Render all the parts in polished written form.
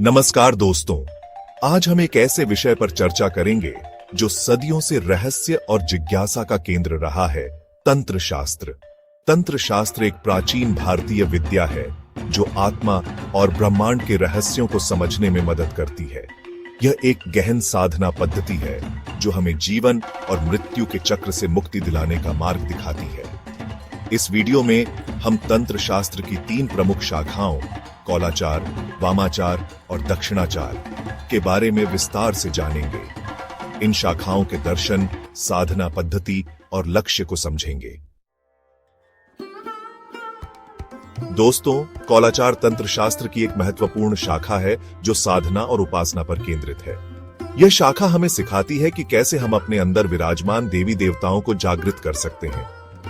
नमस्कार दोस्तों, आज हम एक ऐसे विषय पर चर्चा करेंगे जो सदियों से रहस्य और जिज्ञासा का केंद्र रहा है, तंत्र शास्त्र। तंत्र शास्त्र एक प्राचीन भारतीय विद्या है जो आत्मा और ब्रह्मांड के रहस्यों को समझने में मदद करती है। यह एक गहन साधना पद्धति है जो हमें जीवन और मृत्यु के चक्र से मुक्ति दिलाने का मार्ग दिखाती है। इस वीडियो में हम तंत्र शास्त्र की 3 प्रमुख शाखाओं कौलाचार, वामाचार और दक्षिणाचार के बारे में विस्तार से जानेंगे। इन शाखाओं के दर्शन, साधना पद्धति और लक्ष्य को समझेंगे। दोस्तों, कौलाचार तंत्र शास्त्र की एक महत्वपूर्ण शाखा है जो साधना और उपासना पर केंद्रित है। यह शाखा हमें सिखाती है कि कैसे हम अपने अंदर विराजमान देवी देवताओं को जागृत कर सकते हैं।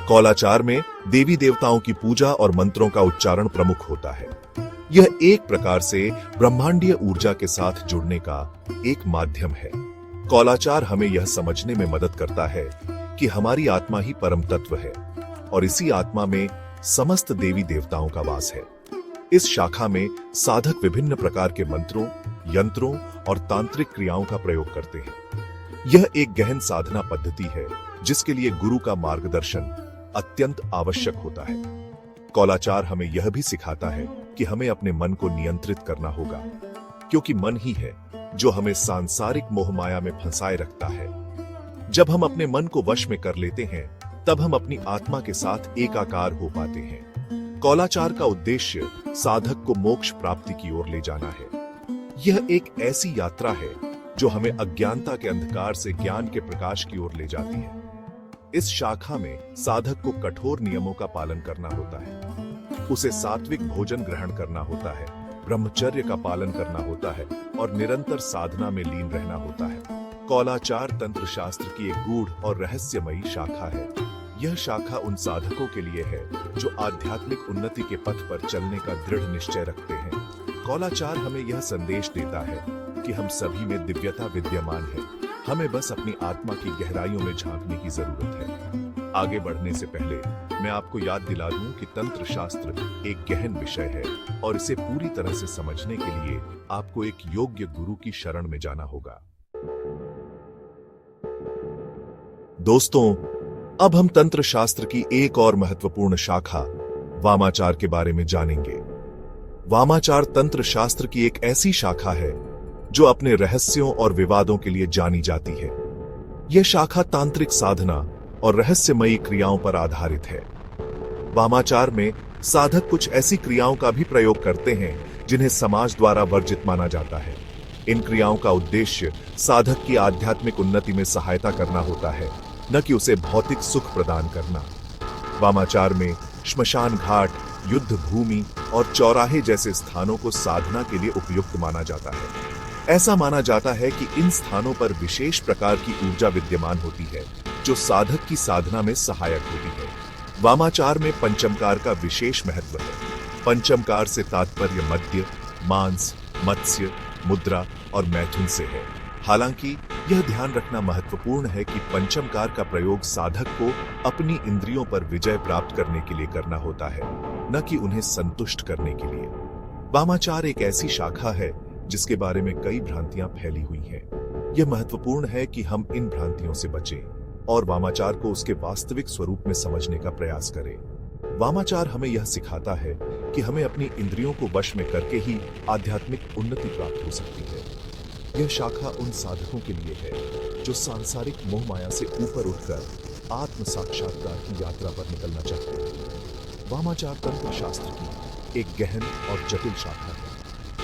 कौलाचार में देवी देवताओं की पूजा और मंत्रों का उच्चारण प्रमुख होता है। यह एक प्रकार से ब्रह्मांडीय ऊर्जा के साथ जुड़ने का एक माध्यम है। कौलाचार हमें यह समझने में मदद करता है कि हमारी आत्मा ही परम तत्व है और इसी आत्मा में समस्त देवी देवताओं का वास है। इस शाखा में साधक विभिन्न प्रकार के मंत्रों, यंत्रों और तांत्रिक क्रियाओं का प्रयोग करते हैं। यह एक गहन साधना पद्धति है जिसके लिए गुरु का मार्गदर्शन अत्यंत आवश्यक होता है। कौलाचार हमें यह भी सिखाता है कि हमें अपने मन को नियंत्रित करना होगा, क्योंकि मन ही है जो हमें सांसारिक मोहमाया में फंसाए रखता है। जब हम अपने मन को वश में कर लेते हैं, तब हम अपनी आत्मा के साथ एकाकार हो पाते हैं। कौलाचार का उद्देश्य साधक को मोक्ष प्राप्ति की ओर ले जाना है। यह एक ऐसी यात्रा है जो हमें अज्ञानता के अंधकार से ज्ञान के प्रकाश की ओर ले जाती है। इस शाखा में साधक को कठोर नियमों का पालन करना होता है। उसे सात्विक भोजन ग्रहण करना होता है, ब्रह्मचर्य का पालन करना होता है और निरंतर साधना में लीन रहना होता है। कौलाचार तंत्र शास्त्र की एक गूढ़ और रहस्यमयी शाखा है। यह शाखा उन साधकों के लिए है जो आध्यात्मिक उन्नति के पथ पर चलने का दृढ़ निश्चय रखते हैं। कौलाचार हमें यह संदेश देता है कि हम सभी में दिव्यता विद्यमान है, हमें बस अपनी आत्मा की गहराइयों में झांकने की जरूरत है। आगे बढ़ने से पहले मैं आपको याद दिला दूं कि तंत्र शास्त्र एक गहन विषय है और इसे पूरी तरह से समझने के लिए आपको एक योग्य गुरु की शरण में जाना होगा। दोस्तों, अब हम तंत्र शास्त्र की एक और महत्वपूर्ण शाखा वामाचार के बारे में जानेंगे। वामाचार तंत्र शास्त्र की एक ऐसी शाखा है जो अपने रहस्यों और विवादों के लिए जानी जाती है। यह शाखा तांत्रिक साधना और रहस्यमयी क्रियाओं पर आधारित है। वामाचार में साधक कुछ ऐसी क्रियाओं का भी प्रयोग करते हैं जिन्हें समाज द्वारा वर्जित माना जाता है। इन क्रियाओं का उद्देश्य साधक की आध्यात्मिक उन्नति में सहायता करना होता है, न कि उसे भौतिक सुख प्रदान करना। वामाचार में श्मशान घाट, युद्ध भूमि और चौराहे जैसे स्थानों को साधना के लिए उपयुक्त माना जाता है। ऐसा माना जाता है कि इन स्थानों पर विशेष प्रकार की ऊर्जा विद्यमान होती है जो साधक की साधना में सहायक होती है। वामाचार में पंचमकार का विशेष महत्व है। पंचमकार से तात्पर्य मद्य, मांस, मत्स्य, मुद्रा और मैथुन से है। हालांकि यह ध्यान रखना महत्वपूर्ण है कि पंचमकार का प्रयोग साधक को अपनी इंद्रियों पर विजय प्राप्त करने के लिए करना होता है, न कि उन्हें संतुष्ट करने के लिए। वामाचार एक ऐसी शाखा है जिसके बारे में कई भ्रांतियां फैली हुई हैं। यह महत्वपूर्ण है कि हम इन भ्रांतियों से बचें और वामाचार को उसके वास्तविक स्वरूप में समझने का प्रयास करें। वामाचार हमें यह सिखाता है कि हमें अपनी इंद्रियों को वश में करके ही आध्यात्मिक उन्नति प्राप्त हो सकती है। यह शाखा उन साधकों के लिए है जो सांसारिक मोह माया से ऊपर उठकर आत्म साक्षात्कार की यात्रा पर निकलना चाहते हैं। वामाचार तंत्र शास्त्र की एक गहन और जटिल शाखा है।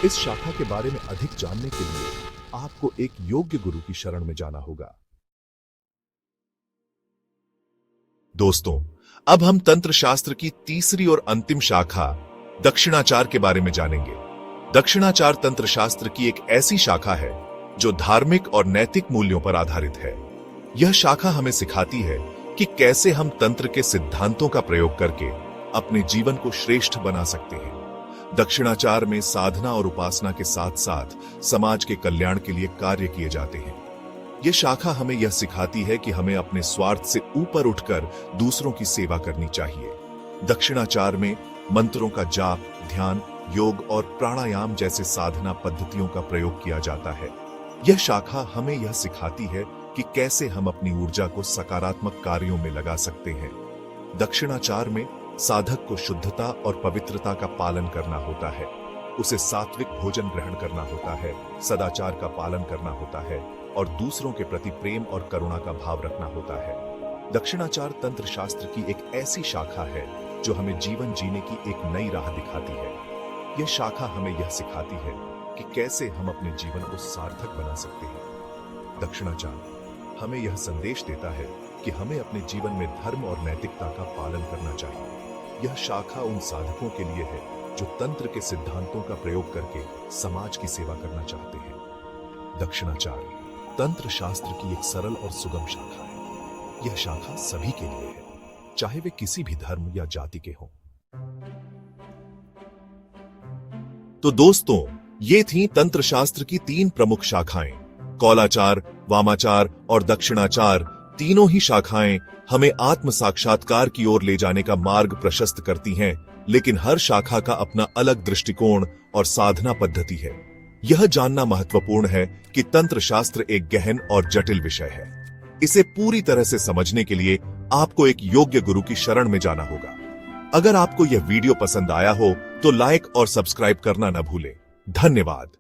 इस शाखा के बारे में अधिक जानने के लिए आपको एक योग्य गुरु की शरण में जाना होगा। दोस्तों, अब हम तंत्र शास्त्र की तीसरी और अंतिम शाखा दक्षिणाचार के बारे में जानेंगे। दक्षिणाचार तंत्र शास्त्र की एक ऐसी शाखा है जो धार्मिक और नैतिक मूल्यों पर आधारित है। यह शाखा हमें सिखाती है कि कैसे हम तंत्र के सिद्धांतों का प्रयोग करके अपने जीवन को श्रेष्ठ बना सकते हैं। दक्षिणाचार में साधना और उपासना के साथ साथ समाज के कल्याण के लिए कार्य किए जाते हैं। यह शाखा हमें यह सिखाती है कि हमें अपने स्वार्थ से ऊपर उठकर दूसरों की सेवा करनी चाहिए। दक्षिणाचार में मंत्रों का जाप, ध्यान योग और प्राणायाम जैसे साधना पद्धतियों का प्रयोग किया जाता है। यह शाखा हमें यह सिखाती है कि कैसे हम अपनी ऊर्जा को सकारात्मक कार्यों में लगा सकते हैं। दक्षिणाचार में साधक को शुद्धता और पवित्रता का पालन करना होता है। उसे सात्विक भोजन ग्रहण करना होता है, सदाचार का पालन करना होता है और दूसरों के प्रति प्रेम और करुणा का भाव रखना होता है। दक्षिणाचार तंत्र शास्त्र की एक ऐसी शाखा है जो हमें जीवन जीने की एक नई राह दिखाती है। यह शाखा हमें यह सिखाती है कि कैसे हम अपने जीवन को सार्थक बना सकते हैं। दक्षिणाचार हमें यह संदेश देता है कि हमें अपने जीवन में धर्म और नैतिकता का पालन करना चाहिए। यह शाखा उन साधकों के लिए है जो तंत्र के सिद्धांतों का प्रयोग करके समाज की सेवा करना चाहते हैं। दक्षिणाचार तंत्र शास्त्र की एक सरल और सुगम शाखा है। यह शाखा सभी के लिए है, चाहे वे किसी भी धर्म या जाति के हों। तो दोस्तों, ये थी तंत्र शास्त्र की 3 प्रमुख शाखाएं। कौलाचार, वामाचार और दक्षिणाचार तीनों ही शाखाएं हमें आत्म साक्षात्कार की ओर ले जाने का मार्ग प्रशस्त करती हैं, लेकिन हर शाखा का अपना अलग दृष्टिकोण और साधना पद्धति है। यह जानना महत्वपूर्ण है कि तंत्र शास्त्र एक गहन और जटिल विषय है। इसे पूरी तरह से समझने के लिए आपको एक योग्य गुरु की शरण में जाना होगा। अगर आपको यह वीडियो पसंद आया हो तो लाइक और सब्सक्राइब करना न भूलें। धन्यवाद।